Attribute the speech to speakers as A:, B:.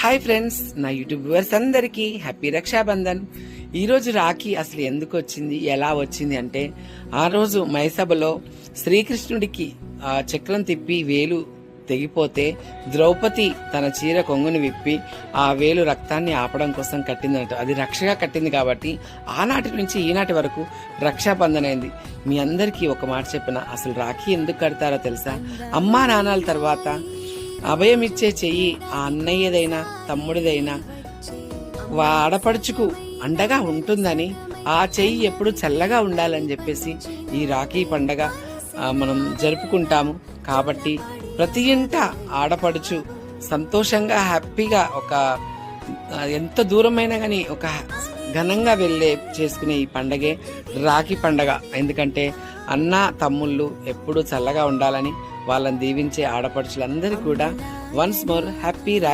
A: Hi friends, నా YouTube viewers అందరికీ happy Rakshabandhan. ఈరోజు రాఖీ అసలు ఎందుకు వచ్చింది, ఎలా వచ్చింది అంటే, ఆ రోజు మైసభలో శ్రీకృష్ణుడికి ఆ చక్రం తిప్పి వేలు తెగిపోతే ద్రౌపది తన చీర కొంగుని విప్పి ఆ వేలు రక్తాన్ని ఆపడం కోసం కట్టిందంట. అది రక్షగా కట్టింది కాబట్టి ఆనాటి నుంచి ఈనాటి వరకు రక్షాబంధన్ అయింది. మీ అందరికీ ఒక మాట చెప్పిన, అసలు రాఖీ ఎందుకు కడతారో తెలుసా? అమ్మా నాన్నల తర్వాత అభయం ఇచ్చే చెయ్యి ఆ అన్నయ్యదైనా తమ్ముడిదైనా ఆడపడుచుకు అండగా ఉంటుందని, ఆ చెయ్యి ఎప్పుడు చల్లగా ఉండాలని చెప్పేసి ఈ రాఖీ పండగ మనం జరుపుకుంటాము. కాబట్టి ప్రతి ఇంట ఆడపడుచు సంతోషంగా హ్యాపీగా ఒక ఎంత దూరమైనా కానీ ఒక ఘనంగా చేసుకునే ఈ పండగే రాఖీ పండగ. ఎందుకంటే అన్న తమ్ముళ్ళు ఎప్పుడూ చల్లగా ఉండాలని వాళ్ళని దీవించే ఆడపడుచులందరికీ కూడా వన్స్ మోర్ హ్యాపీ రాఖీ.